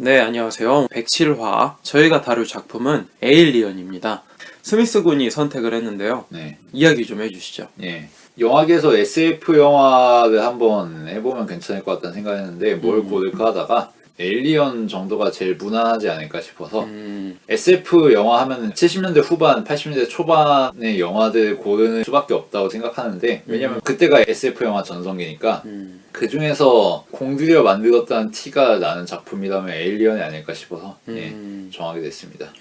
네, 안녕하세요. 107화. 저희가 다룰 작품은 에일리언입니다. 스미스 군이 선택을 했는데요. 네. 이야기 좀 해주시죠. 예. 영화계에서 SF 영화를 한번 해보면 괜찮을 것 같다는 생각했는데 뭘 고를까 하다가 에일리언 정도가 제일 무난하지 않을까 싶어서 SF 영화 하면 70년대 후반, 80년대 초반의 영화들 고르는 수밖에 없다고 생각하는데 왜냐면 그때가 SF 영화 전성기니까 그 중에서 공들여 만들었다는 티가 나는 작품이라면 에일리언이 아닐까 싶어서 예, 정하게 됐습니다.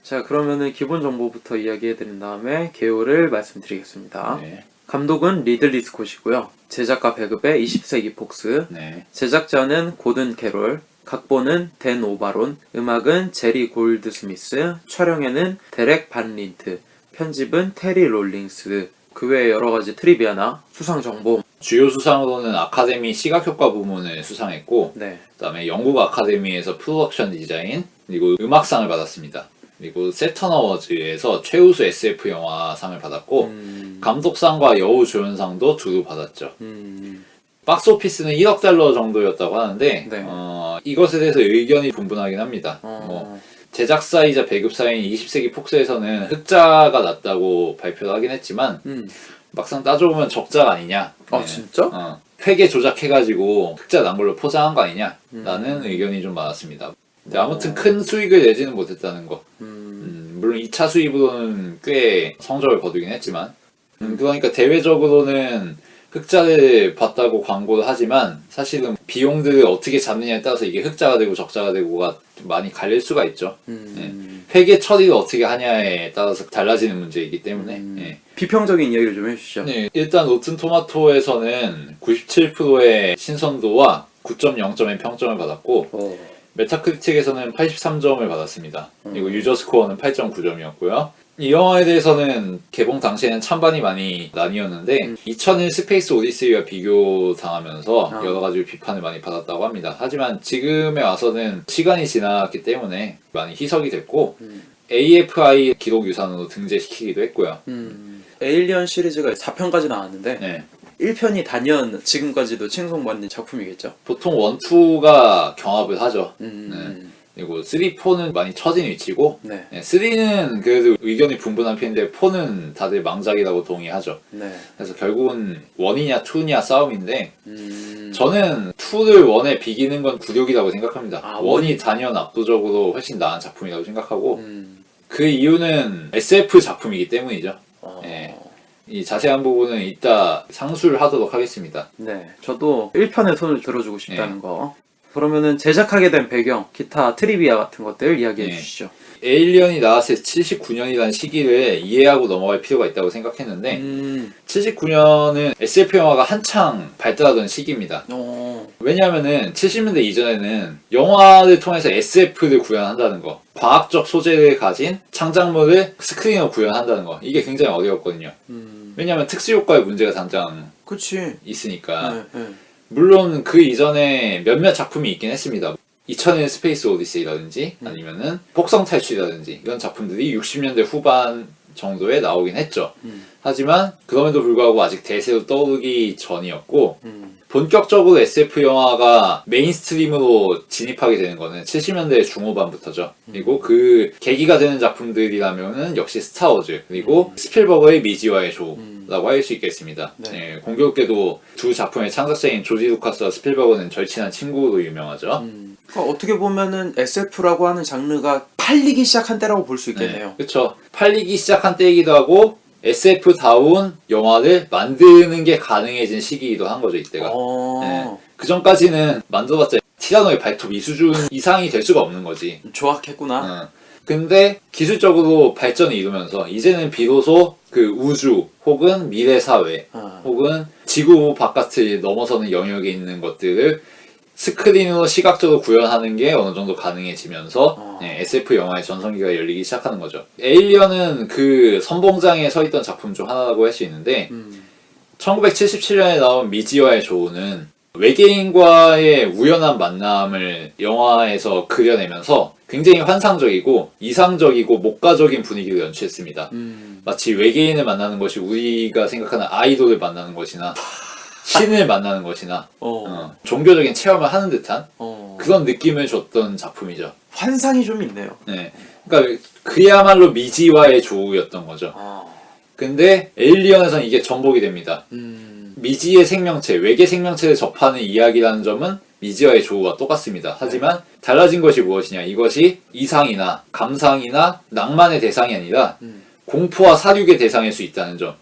자, 그러면은 기본 정보부터 이야기해드린 다음에 개요를 말씀드리겠습니다. 네. 감독은 리들리 스콧이고요. 제작가 배급의 20세기 폭스. 네. 제작자는 고든 캐롤. 각본은 댄 오바론. 음악은 제리 골드스미스. 촬영에는 데렉 반 린트. 편집은 테리 롤링스. 그 외에 여러가지 트리비아나 수상 정보. 주요 수상으로는 아카데미 시각효과 부문을 수상했고 네. 그다음에 영국 아카데미에서 프로덕션 디자인 그리고 음악상을 받았습니다. 그리고 세턴 어워즈에서 최우수 SF 영화상을 받았고 감독상과 여우조연상도 두루 받았죠. 박스오피스는 1억 달러 정도였다고 하는데 네. 이것에 대해서 의견이 분분하긴 합니다. 제작사이자 배급사인 20세기 폭스에서는 흑자가 났다고 발표를 하긴 했지만 막상 따져보면 적자가 아니냐. 아, 진짜? 회계 조작해가지고 흑자 난 걸로 포장한 거 아니냐 라는 의견이 좀 많았습니다. 근데 아무튼 큰 수익을 내지는 못했다는 거. 물론 2차 수입으로는 꽤 성적을 거두긴 했지만 그러니까 대외적으로는 흑자를 봤다고 광고를 하지만 사실은 비용들을 어떻게 잡느냐에 따라서 이게 흑자가 되고 적자가 되고가 좀 많이 갈릴 수가 있죠. 예. 회계 처리를 어떻게 하냐에 따라서 달라지는 문제이기 때문에 예. 비평적인 이야기를 좀 해주시죠. 네, 일단 로튼 토마토에서는 97%의 신선도와 9.0점의 평점을 받았고 메타크리틱에서는 83점을 받았습니다. 그리고 유저 스코어는 8.9점이었고요. 이 영화에 대해서는 개봉 당시에는 찬반이 많이 나뉘었는데 2001 스페이스 오디세이와 비교당하면서 여러 가지 비판을 많이 받았다고 합니다. 하지만 지금에 와서는 시간이 지났기 때문에 많이 희석이 됐고 AFI 기록 유산으로 등재시키기도 했고요. 에일리언 시리즈가 4편까지 나왔는데 네. 1편이 단연 지금까지도 칭송받는 작품이겠죠. 보통 1, 2가 경합을 하죠. 네. 그리고 3, 4는 많이 처진 위치고 네. 3는 그래도 의견이 분분한 편인데 4는 다들 망작이라고 동의하죠. 네. 그래서 결국은 1이냐 2냐 싸움인데 저는 2를 1에 비기는 건 굴욕이라고 생각합니다. 1이 단연 압도적으로 훨씬 나은 작품이라고 생각하고 그 이유는 SF 작품이기 때문이죠. 예. 이 자세한 부분은 이따 상수를 하도록 하겠습니다. 네. 저도 1편에 손을 들어주고 싶다는 거. 그러면은 제작하게 된 배경, 기타 트리비아 같은 것들 이야기해 주시죠. 에일리언이 나왔을 79년이라는 시기를 이해하고 넘어갈 필요가 있다고 생각했는데 79년은 SF 영화가 한창 발달하던 시기입니다. 왜냐하면은 70년대 이전에는 영화를 통해서 SF를 구현한다는 거, 과학적 소재를 가진 창작물을 스크린으로 구현한다는 거, 이게 굉장히 어려웠거든요. 왜냐하면 특수효과의 문제가 당장 그치. 있으니까. 네. 물론 그 이전에 몇몇 작품이 있긴 했습니다. 2001 스페이스 오디세이라든지 아니면은 폭성 탈출이라든지 이런 작품들이 60년대 후반 정도에 나오긴 했죠. 하지만 그럼에도 불구하고 아직 대세로 떠오르기 전이었고 본격적으로 SF 영화가 메인스트림으로 진입하게 되는 거는 70년대 중후반부터죠. 그리고 그 계기가 되는 작품들이라면은 역시 스타워즈 그리고 스필버그의 미지와의 조라고 할 수 있겠습니다. 네. 예, 공교롭게도 두 작품의 창작자인 조지 루카스와 스필버그는 절친한 친구로 유명하죠. 그러니까 어떻게 보면은 SF라고 하는 장르가 팔리기 시작한 때라고 볼 수 있겠네요. 네, 그렇죠. 팔리기 시작한 때이기도 하고 SF다운 영화를 만드는 게 가능해진 시기이기도 한 거죠, 이때가. 네. 그 전까지는 만들어봤자 티라노의 발톱 이 수준 이상이 될 수가 없는 거지. 조악했구나. 근데 기술적으로 발전을 이루면서 이제는 비로소 그 우주 혹은 미래 사회 혹은 지구 바깥을 넘어서는 영역에 있는 것들을 스크린으로 시각적으로 구현하는 게 어느 정도 가능해지면서 SF 영화의 전성기가 열리기 시작하는 거죠. 에일리언은 그 선봉장에 서 있던 작품 중 하나라고 할 수 있는데 1977년에 나온 미지와의 조우는 외계인과의 우연한 만남을 영화에서 그려내면서 굉장히 환상적이고 이상적이고 목가적인 분위기를 연출했습니다. 마치 외계인을 만나는 것이 우리가 생각하는 아이돌을 만나는 것이나 신을 만나는 것이나 종교적인 체험을 하는 듯한 그런 느낌을 줬던 작품이죠. 환상이 좀 있네요. 네, 그러니까 그야말로 미지와의 조우였던 거죠. 근데 에일리언에서는 이게 전복이 됩니다. 미지의 생명체, 외계 생명체를 접하는 이야기라는 점은 미지와의 조우와 똑같습니다. 하지만 달라진 것이 무엇이냐? 이것이 이상이나 감상이나 낭만의 대상이 아니라 공포와 사륙의 대상일 수 있다는 점.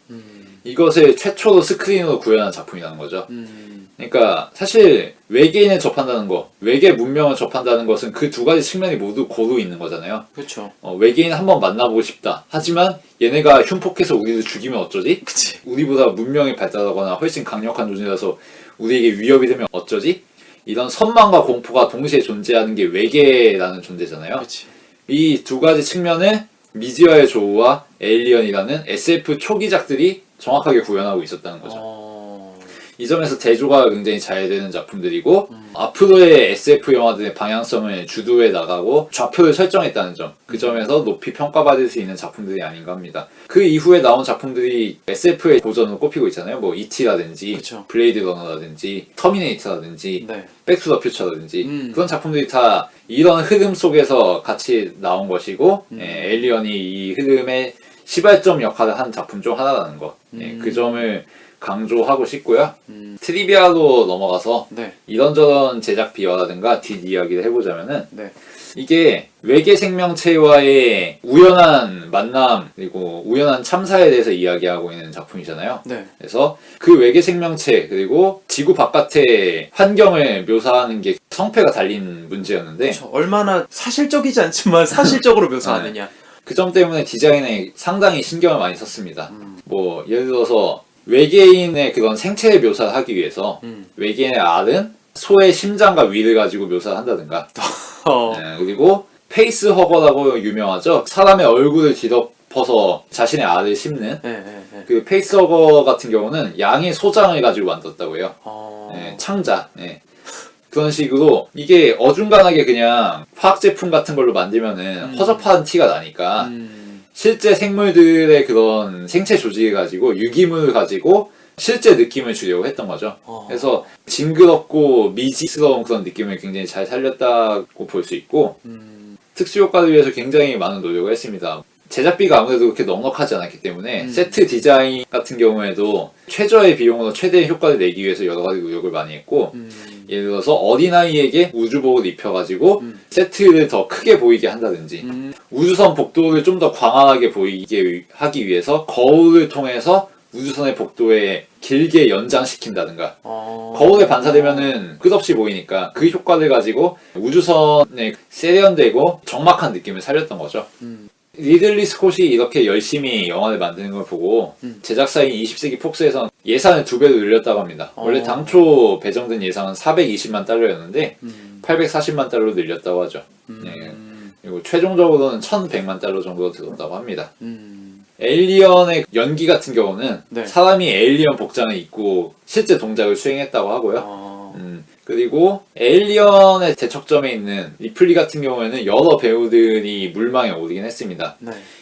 이것을 최초로 스크린으로 구현한 작품이라는 거죠. 그러니까 사실 외계인을 접한다는 거, 외계 문명을 접한다는 것은 그 두 가지 측면이 모두 고루 있는 거잖아요. 그렇죠. 외계인 한번 만나보고 싶다. 하지만 얘네가 흉폭해서 우리를 죽이면 어쩌지? 그치. 우리보다 문명이 발달하거나 훨씬 강력한 존재라서 우리에게 위협이 되면 어쩌지? 이런 선망과 공포가 동시에 존재하는 게 외계라는 존재잖아요. 그치. 이 두 가지 측면을 미지와의 조우와 에일리언이라는 SF 초기작들이 정확하게 구현하고 있었다는 거죠. 이 점에서 대조가 굉장히 잘 되는 작품들이고 앞으로의 SF 영화들의 방향성을 주도해 나가고 좌표를 설정했다는 점, 그 점에서 높이 평가받을 수 있는 작품들이 아닌가 합니다. 그 이후에 나온 작품들이 SF의 고전으로 꼽히고 있잖아요. 뭐 E.T.라든지 그쵸. 블레이드 러너라든지 터미네이터라든지 네. 백투더 퓨처라든지 그런 작품들이 다 이런 흐름 속에서 같이 나온 것이고 에일리언이 이 흐름의 시발점 역할을 한 작품 중 하나라는 것, 그 점을 강조하고 싶고요. 트리비아로 넘어가서 네. 이런저런 제작 비화라든가 뒷이야기를 해보자면은 네. 이게 외계 생명체와의 우연한 만남 그리고 우연한 참사에 대해서 이야기하고 있는 작품이잖아요. 네. 그래서 그 외계 생명체 그리고 지구 바깥의 환경을 묘사하는 게 성패가 달린 문제였는데 그쵸. 얼마나 사실적이지 않지만 사실적으로 묘사하느냐. 그 점 때문에 디자인에 상당히 신경을 많이 썼습니다. 뭐 예를 들어서 외계인의 그런 생체를 묘사를 하기 위해서 외계인의 알은 소의 심장과 위를 가지고 묘사를 한다든가 그리고 페이스허거라고 유명하죠. 사람의 얼굴을 뒤덮어서 자신의 알을 심는 그 페이스허거 같은 경우는 양의 소장을 가지고 만들었다고 해요. 창자. 그런 식으로 이게 어중간하게 그냥 화학 제품 같은 걸로 만들면은 허접한 티가 나니까 실제 생물들의 그런 생체 조직을 가지고 유기물을 가지고 실제 느낌을 주려고 했던 거죠. 그래서 징그럽고 미지스러운 그런 느낌을 굉장히 잘 살렸다고 볼 수 있고 특수 효과를 위해서 굉장히 많은 노력을 했습니다. 제작비가 아무래도 그렇게 넉넉하지 않았기 때문에 세트 디자인 같은 경우에도 최저의 비용으로 최대의 효과를 내기 위해서 여러 가지 노력을 많이 했고 예를 들어서 어린아이에게 우주복을 입혀가지고 세트를 더 크게 보이게 한다든지 우주선 복도를 좀 더 광활하게 보이게 하기 위해서 거울을 통해서 우주선의 복도에 길게 연장시킨다든가 거울에 반사되면은 끝없이 보이니까 그 효과를 가지고 우주선에 세련되고 적막한 느낌을 살렸던 거죠. 리들리 스콧이 이렇게 열심히 영화를 만드는 걸 보고 제작사인 20세기 폭스에선 예산을 2배로 늘렸다고 합니다. 원래 당초 배정된 예산은 420만 달러였는데 840만 달러로 늘렸다고 하죠. 그리고 최종적으로는 1100만 달러 정도 들었다고 합니다. 에일리언의 연기 같은 경우는 사람이 에일리언 복장을 입고 실제 동작을 수행했다고 하고요. 그리고 에일리언의 대척점에 있는 리플리 같은 경우에는 여러 배우들이 물망에 오르긴 했습니다.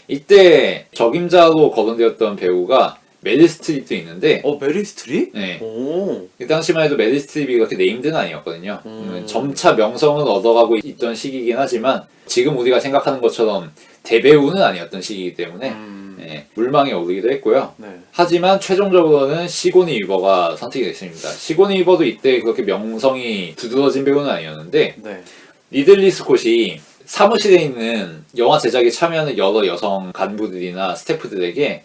이때 적임자로 거론되었던 배우가 메릴 스트립도 있는데 메릴 스트립? 네. 그 당시만 해도 메릴 스트립이 그렇게 네임드는 아니었거든요. 점차 명성을 얻어가고 있던 시기이긴 하지만 지금 우리가 생각하는 것처럼 대배우는 아니었던 시기이기 때문에 물망에 오르기도 했고요. 하지만 최종적으로는 시고니 위버가 선택이 됐습니다. 시고니 위버도 이때 그렇게 명성이 두드러진 배우는 아니었는데 리들리 스콧이 사무실에 있는 영화 제작에 참여하는 여러 여성 간부들이나 스태프들에게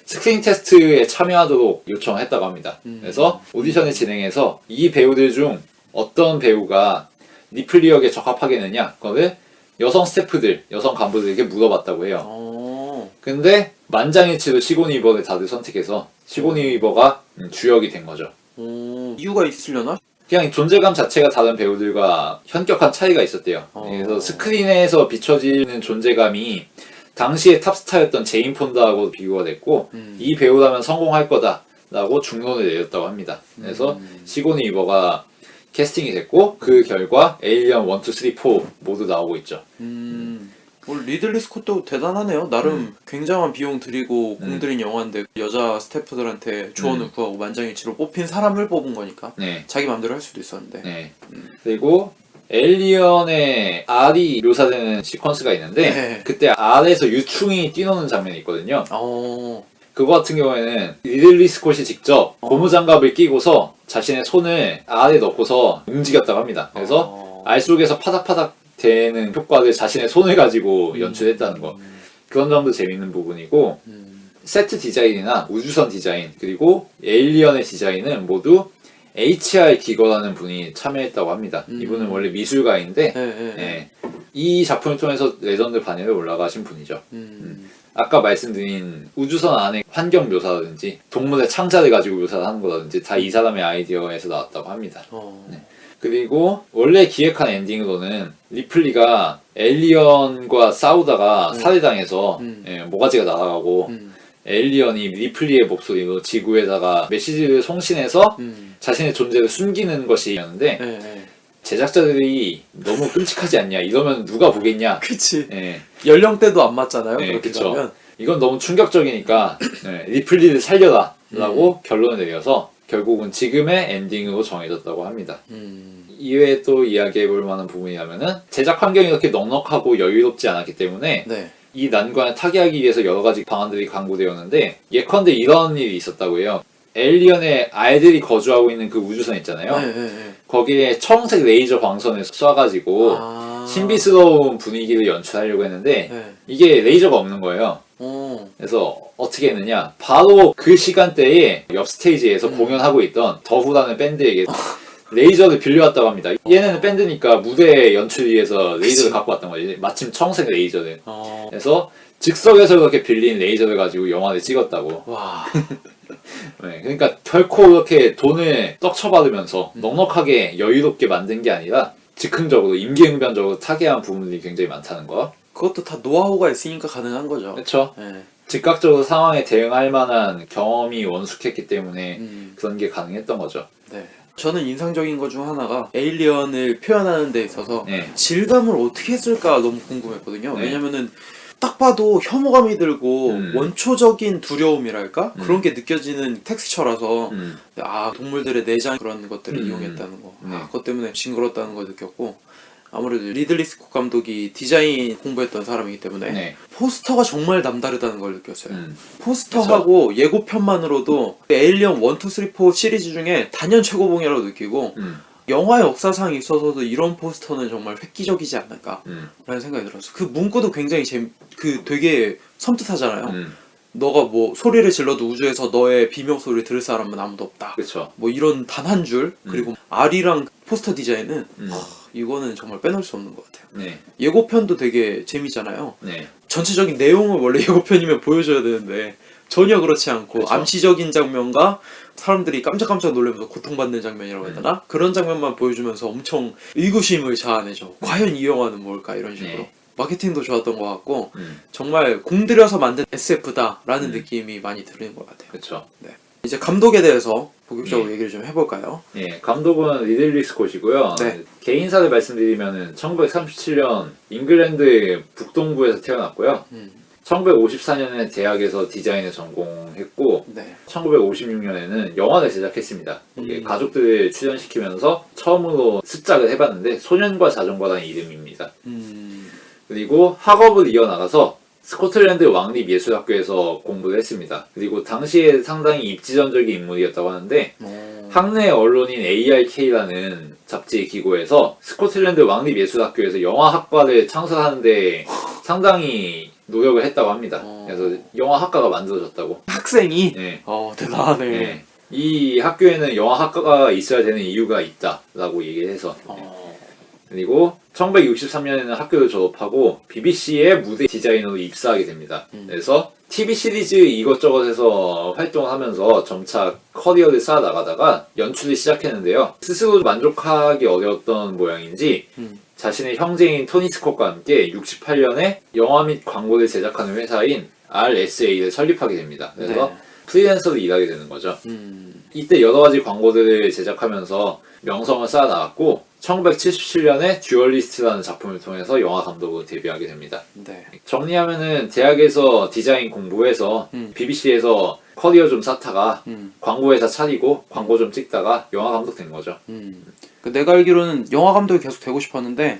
스크린 테스트에 참여하도록 요청을 했다고 합니다. 그래서 오디션을 진행해서 이 배우들 중 어떤 배우가 리플리 역에 적합하겠느냐 그거를 여성 스태프들, 여성 간부들에게 물어봤다고 해요. 근데 만장일치로 시고니 위버를 다들 선택해서 시고니 위버가 주역이 된 거죠. 이유가 있으려나? 그냥 존재감 자체가 다른 배우들과 현격한 차이가 있었대요. 그래서 스크린에서 비춰지는 존재감이 당시의 탑스타였던 제인 폰다하고 비교가 됐고 이 배우라면 성공할 거다라고 중론을 내렸다고 합니다. 그래서 시고니 위버가 캐스팅이 됐고 그 결과 에일리언 1, 2, 3, 4 모두 나오고 있죠. 리들리 스콧도 대단하네요. 나름 굉장한 비용 들이고 공들인 영화인데 여자 스태프들한테 조언을 구하고 만장일치로 뽑힌 사람을 뽑은 거니까 네. 자기 맘대로 할 수도 있었는데. 네. 그리고 에일리언의 알이 묘사되는 시퀀스가 있는데 네. 그때 알에서 유충이 뛰노는 장면이 있거든요. 어. 그거 같은 경우에는 리들리 스콧이 직접 고무장갑을 끼고서 자신의 손을 알에 넣고서 움직였다고 합니다. 그래서 알 속에서 파닥파닥 되는 효과를 자신의 손을 가지고 연출했다는 거. 그런 점도 재밌는 부분이고 세트 디자인이나 우주선 디자인 그리고 에일리언의 디자인은 모두 HR 기거라는 분이 참여했다고 합니다. 이분은 원래 미술가인데 예, 이 작품을 통해서 레전드 반열에 올라가신 분이죠. 아까 말씀드린 우주선 안의 환경 묘사라든지 동물의 창자를 가지고 묘사를 하는 거라든지 다 이 사람의 아이디어에서 나왔다고 합니다. 네. 그리고 원래 기획한 엔딩으로는 리플리가 에일리언과 싸우다가 살해당해서 모가지가 날아가고 에일리언이 리플리의 목소리로 지구에다가 메시지를 송신해서 자신의 존재를 숨기는 것이었는데 제작자들이 너무 끔찍하지 않냐 이러면 누가 보겠냐. 그치. 연령대도 안 맞잖아요. 네, 그렇게 그쵸. 하면. 이건 너무 충격적이니까 리플리를 살려라 라고 결론을 내려서 결국은 지금의 엔딩으로 정해졌다고 합니다. 이외에 또 이야기해볼 만한 부분이라면은 제작 환경이 그렇게 넉넉하고 여유롭지 않았기 때문에 네. 이 난관을 타개하기 위해서 여러 가지 방안들이 강구되었는데 예컨대 이런 일이 있었다고 해요. 에일리언의 알들이 거주하고 있는 그 우주선 있잖아요. 거기에 청색 레이저 광선을 쏴가지고 신비스러운 분위기를 연출하려고 했는데 이게 레이저가 없는 거예요. 그래서 어떻게 했느냐, 바로 그 시간대에 옆 스테이지에서 공연하고 있던 더후라는 밴드에게 레이저를 빌려왔다고 합니다. 얘네는 밴드니까 무대 연출 위해서 레이저를 갖고 왔던 거지. 마침 청색 레이저를. 그래서 즉석에서 그렇게 빌린 레이저를 가지고 영화를 찍었다고. 와. 네, 그러니까 결코 그렇게 돈을 떡쳐받으면서 넉넉하게 여유롭게 만든 게 아니라 즉흥적으로 임기응변적으로 타개한 부분들이 굉장히 많다는 거. 그것도 다 노하우가 있으니까 가능한 거죠. 그렇죠. 즉각적으로 상황에 대응할 만한 경험이 원숙했기 때문에 그런 게 가능했던 거죠. 네. 저는 인상적인 것 중 하나가 에일리언을 표현하는 데 있어서 질감을 어떻게 했을까 너무 궁금했거든요. 왜냐면은 딱 봐도 혐오감이 들고 원초적인 두려움이랄까? 그런 게 느껴지는 텍스처라서 아, 동물들의 내장 그런 것들을 이용했다는 거. 아, 그것 때문에 징그럽다는 걸 느꼈고, 아무래도 리들리 스콧 감독이 디자인 공부했던 사람이기 때문에 포스터가 정말 남다르다는 걸 느꼈어요. 포스터하고 그쵸? 예고편만으로도 에일리언 1, 2, 3, 4 시리즈 중에 단연 최고봉이라고 느끼고 영화 역사상 있어서도 이런 포스터는 정말 획기적이지 않을까 라는 생각이 들었어. 그 문구도 굉장히 되게 섬뜩하잖아요. 너가 뭐 소리를 질러도 우주에서 너의 비명 소리를 들을 사람은 아무도 없다. 그쵸. 뭐 이런 단 한 줄. 그리고 알이랑 포스터 디자인은 이거는 정말 빼놓을 수 없는 것 같아요. 예고편도 되게 재미잖아요. 전체적인 내용을 원래 예고편이면 보여줘야 되는데 전혀 그렇지 않고 그쵸? 암시적인 장면과 사람들이 깜짝깜짝 놀라면서 고통받는 장면이라고 해야 되나? 그런 장면만 보여주면서 엄청 의구심을 자아내죠. 과연 이 영화는 뭘까? 이런 식으로. 마케팅도 좋았던 것 같고 정말 공들여서 만든 SF다라는 느낌이 많이 드는 것 같아요. 그렇죠. 네. 이제 감독에 대해서 본격적으로 얘기를 좀 해볼까요? 감독은 리들리 스콧이고요. 개인사를 말씀드리면은 1937년 잉글랜드 북동부에서 태어났고요. 1954년에 대학에서 디자인을 전공했고 1956년에는 영화를 제작했습니다. 가족들을 출연시키면서 처음으로 습작을 해봤는데 소년과 자전거라는 이름입니다. 그리고 학업을 이어나가서 스코틀랜드 왕립예술학교에서 공부를 했습니다. 그리고 당시에 상당히 입지전적인 인물이었다고 하는데 학내 언론인 ARK라는 잡지 기고에서 스코틀랜드 왕립예술학교에서 영화학과를 창설하는데 상당히 노력을 했다고 합니다. 그래서 영화학과가 만들어졌다고. 학생이? 대단하네. 이 학교에는 영화학과가 있어야 되는 이유가 있다라고 얘기를 해서 그리고 1963년에는 학교를 졸업하고 BBC의 무대 디자이너로 입사하게 됩니다. 그래서 TV 시리즈 이것저것에서 활동을 하면서 점차 커리어를 쌓아나가다가 연출을 시작했는데요. 스스로 만족하기 어려웠던 모양인지 자신의 형제인 토니 스콧과 함께 68년에 영화 및 광고를 제작하는 회사인 RSA를 설립하게 됩니다. 그래서 프리랜서로 일하게 되는 거죠. 이때 여러 가지 광고들을 제작하면서 명성을 쌓아나갔고 1977년에 듀얼리스트라는 작품을 통해서 영화 감독으로 데뷔하게 됩니다. 네. 정리하면은 대학에서 디자인 공부해서 음. BBC에서 커리어 좀 쌓다가 음. 광고회사 차리고 광고 좀 찍다가 영화 감독 된 거죠. 내가 알기로는 영화 감독이 계속 되고 싶었는데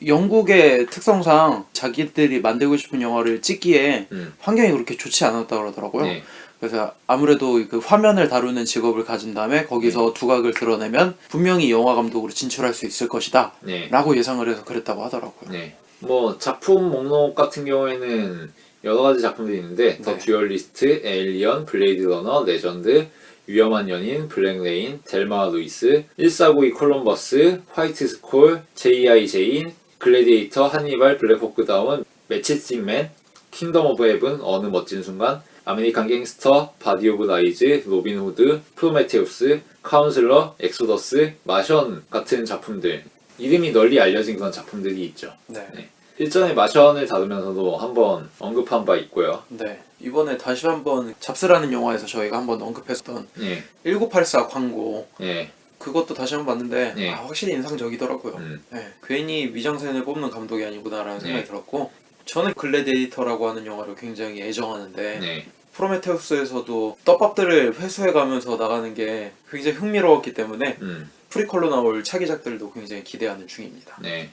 영국의 특성상 자기들이 만들고 싶은 영화를 찍기에 환경이 그렇게 좋지 않았다 그러더라고요. 네. 그래서 아무래도 그 화면을 다루는 직업을 가진 다음에 거기서 두각을 드러내면 분명히 영화 감독으로 진출할 수 있을 것이다 네. 라고 예상을 해서 그랬다고 하더라고요. 네. 뭐 작품 목록 같은 경우에는 여러 가지 작품들이 있는데 더 듀얼리스트, 에일리언, 블레이드 러너, 레전드, 위험한 연인, 블랙레인, 델마 루이스, 1492 콜럼버스, 화이트 스콜, J.I. 제인, 글래디에이터, 한니발, 블랙호크 다운, 매치스틱맨, 킹덤 오브 헤븐, 어느 멋진 순간, 아메리칸 갱스터, 바디 오브 라이즈, 로빈 후드, 프로메테우스, 카운슬러, 엑소더스, 마션 같은 작품들, 이름이 널리 알려진 그런 작품들이 있죠. 네. 일전에 마션을 다루면서도 한번 언급한 바 있고요. 네. 이번에 다시 한번 잡스라는 영화에서 저희가 한번 언급했던 1984 광고 그것도 다시 한번 봤는데 확실히 인상적이더라고요. 네. 괜히 위장센을 뽑는 감독이 아니구나라는 생각이 들었고 저는 글래디에이터라고 하는 영화를 굉장히 애정하는데 프로메테우스에서도 떡밥들을 회수해가면서 나가는 게 굉장히 흥미로웠기 때문에 프리퀄로 나올 차기작들도 굉장히 기대하는 중입니다. 네.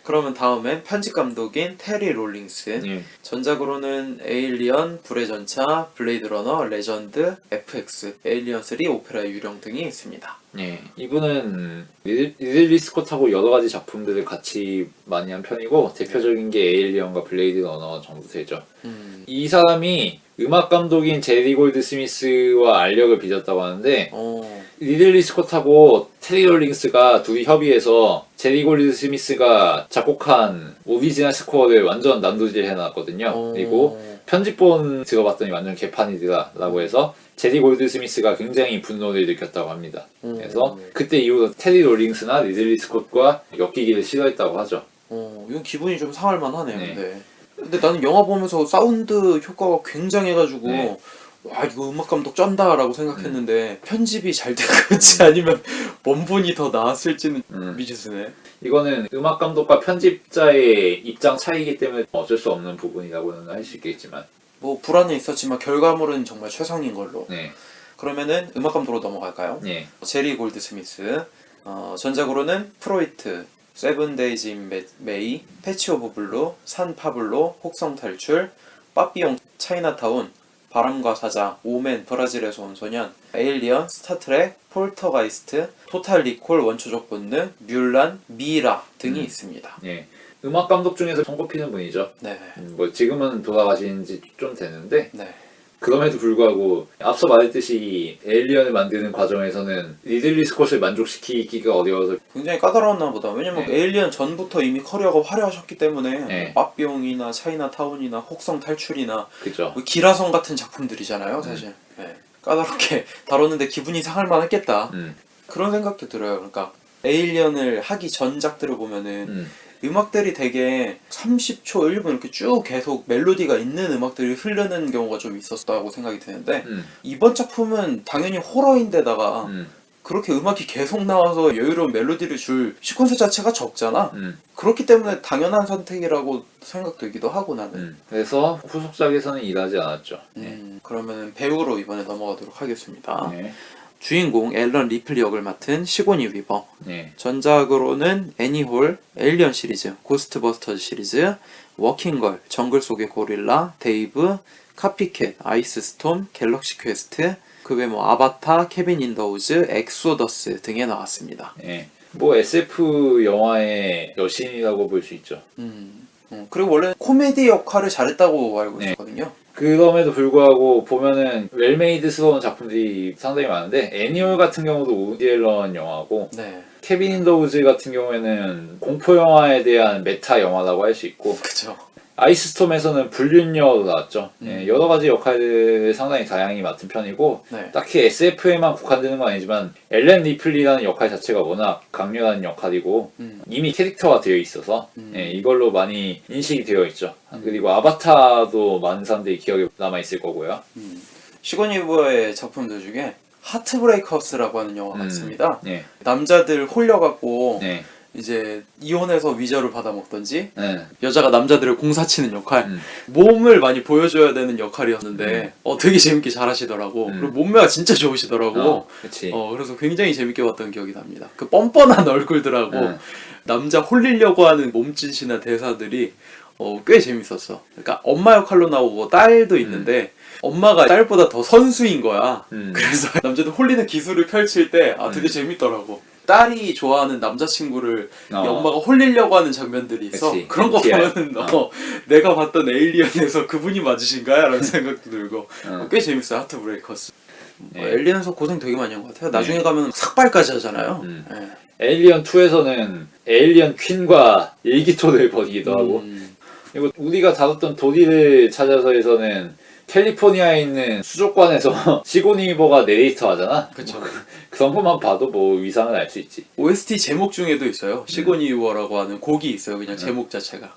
그러면 다음엔 편집 감독인 테리 롤링스. 전작으로는 에일리언, 불의 전차, 블레이드 러너, 레전드, FX, 에일리언 3, 오페라의 유령 등이 있습니다. 이분은 리들리 스콧하고 여러 가지 작품들을 같이 많이 한 편이고 대표적인 게 에일리언과 블레이드 러너 정도 되죠. 이 사람이 음악 감독인 제리 골드 스미스와 알력을 빚었다고 하는데 리들리 스콧하고 테리 롤링스가 둘이 협의해서 제리 골드 스미스가 작곡한 오리지널 스코어를 완전 난도질 해놨거든요. 그리고 편집본 들어봤더니 완전 개판이더라 라고 해서 제리 골드 스미스가 굉장히 분노를 느꼈다고 합니다. 그래서 그때 이후로 테리 롤링스나 리들리 스콧과 엮이기를 싫어했다고 하죠. 이건 기분이 좀 상할 만하네요. 근데 나는 영화 보면서 사운드 효과가 굉장해가지고 와 이거 음악 감독 쩐다 라고 생각했는데 편집이 잘 된 건지 아니면 원본이 더 나았을지는 미지수네. 이거는 음악 감독과 편집자의 입장 차이기 때문에 어쩔 수 없는 부분이라고는 할 수 있겠지만 뭐 불안은 있었지만 결과물은 정말 최상인 걸로. 그러면은 음악 감독으로 넘어갈까요? 제리 골드 스미스. 전작으로는 프로이트, 세븐데이즈 인 메이, 패치 오브 블루, 산 파블로, 혹성 탈출, 빠삐용 차이나타운, 바람과 사자, 오멘 브라질에서 온 소년, 에일리언, 스타트렉, 폴터가이스트, 토탈 리콜, 원초적 본능, 뮬란, 미라 등이 있습니다. 음악 감독 중에서 손꼽히는 분이죠. 뭐 지금은 돌아가신 지 좀 됐는데 그럼에도 불구하고 앞서 말했듯이 에일리언을 만드는 과정에서는 리들리 스콧을 만족시키기가 어려워서 굉장히 까다로웠나 보다. 왜냐면 에일리언 전부터 이미 커리어가 화려하셨기 때문에 빠삐용이나 차이나타운이나 혹성 탈출이나 뭐 기라성 같은 작품들이잖아요 사실. 까다롭게 다뤘는데 기분이 상할 만했겠다. 그런 생각도 들어요. 그러니까 에일리언을 하기 전작들을 보면은 음악들이 되게 30초, 1분 이렇게 쭉 계속 멜로디가 있는 음악들이 흐르는 경우가 좀 있었다고 생각이 드는데 이번 작품은 당연히 호러인데다가 그렇게 음악이 계속 나와서 여유로운 멜로디를 줄 시퀀스 자체가 적잖아. 그렇기 때문에 당연한 선택이라고 생각되기도 하고 나는. 그래서 후속작에서는 일하지 않았죠. 그러면 배우로 이번에 넘어가도록 하겠습니다. 주인공 앨런 리플리 역을 맡은 시고니 위버. 전작으로는 애니홀, 에일리언 시리즈, 고스트버스터즈 시리즈, 워킹걸, 정글 속의 고릴라, 데이브, 카피캣, 아이스스톰, 갤럭시 퀘스트, 그 외 뭐 아바타, 케빈 인 더 우즈, 엑소더스 등에 나왔습니다. 뭐 SF 영화의 여신이라고 볼 수 있죠. 그리고 원래 코미디 역할을 잘했다고 알고 있었거든요. 그럼에도 불구하고 보면은 웰메이드스러운 작품들이 상당히 많은데 애니홀 같은 경우도 우디 앨런 영화고 케빈 인 더 우즈 같은 경우에는 공포 영화에 대한 메타 영화라고 할 수 있고 그쵸. 아이스스톰에서는 불륜녀로 나왔죠. 여러 가지 역할을 상당히 다양히 맡은 편이고 딱히 SF에만 국한되는 건 아니지만 엘렌 리플리라는 역할 자체가 워낙 강렬한 역할이고 이미 캐릭터가 되어 있어서 이걸로 많이 인식이 되어 있죠. 그리고 아바타도 많은 사람들이 기억에 남아 있을 거고요. 시고니 위버의 작품들 중에 하트브레이커스라고 하는 영화가 있습니다. 네. 남자들 홀려갖고 네. 이제 이혼해서 위자료 받아먹던지 네. 여자가 남자들을 공사치는 역할, 몸을 많이 보여줘야 되는 역할이었는데 되게 재밌게 잘하시더라고. 그리고 몸매가 진짜 좋으시더라고. 그치. 그래서 굉장히 재밌게 봤던 기억이 납니다. 그 뻔뻔한 얼굴들하고 남자 홀리려고 하는 몸짓이나 대사들이 꽤 재밌었어. 그러니까 엄마 역할로 나오고 딸도 있는데 엄마가 딸보다 더 선수인 거야. 그래서 남자들 홀리는 기술을 펼칠 때 되게 재밌더라고. 딸이 좋아하는 남자친구를 이 엄마가 홀리려고 하는 장면들이 있어. 그치. 그런 거 MTR. 보면은 내가 봤던 에일리언에서 그분이 맞으신가요? 라는 생각도 들고 꽤 재밌어요. 하트브레이커스. 에일리언에서 고생 되게 많이 한 것 같아요. 나중에 가면 삭발까지 하잖아요. 네. 에일리언 2에서는 에일리언 퀸과 일기토를 벌이기도 하고, 그리고 우리가 다뤘던 도리를 찾아서에서는 캘리포니아에 있는 수족관에서 시고니 위버가 내레이터 하잖아. 그쵸. 그런 것만 봐도 뭐 위상을 알 수 있지. OST 제목 중에도 있어요. 시고니 위버라고 하는 곡이 있어요. 그냥 제목 자체가.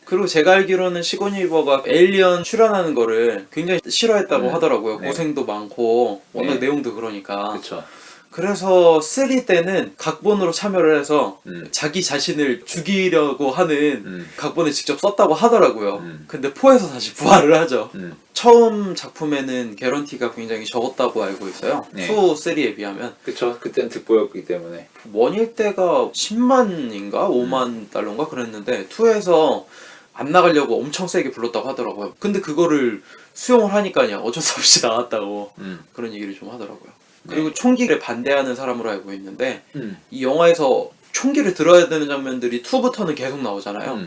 그리고 제가 알기로는 시고니 위버가 에일리언 출연하는 거를 굉장히 싫어했다고 하더라고요. 네. 고생도 많고 워낙 네. 내용도 그러니까. 그쵸. 그래서 3 때는 각본으로 참여를 해서 자기 자신을 죽이려고 하는 각본을 직접 썼다고 하더라고요. 근데 4에서 다시 부활을 하죠. 처음 작품에는 개런티가 굉장히 적었다고 알고 있어요. 네. 2, 3에 비하면. 그쵸. 그땐 득보였기 때문에. 1일 때가 10만인가 5만 달러인가 그랬는데 2에서 안 나가려고 엄청 세게 불렀다고 하더라고요. 근데 그거를 수용을 하니까 그냥 어쩔 수 없이 나왔다고 그런 얘기를 좀 하더라고요. 그리고 총기를 반대하는 사람으로 알고 있는데 이 영화에서 총기를 들어야 되는 장면들이 2부터는 계속 나오잖아요.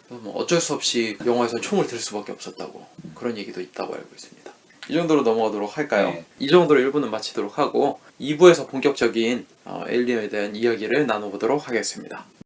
그래서 뭐 어쩔 수 없이 영화에서 총을 들 수밖에 없었다고 그런 얘기도 있다고 알고 있습니다. 이 정도로 넘어가도록 할까요? 네. 이 정도로 1부는 마치도록 하고 2부에서 본격적인 에일리언에 대한 이야기를 나눠보도록 하겠습니다.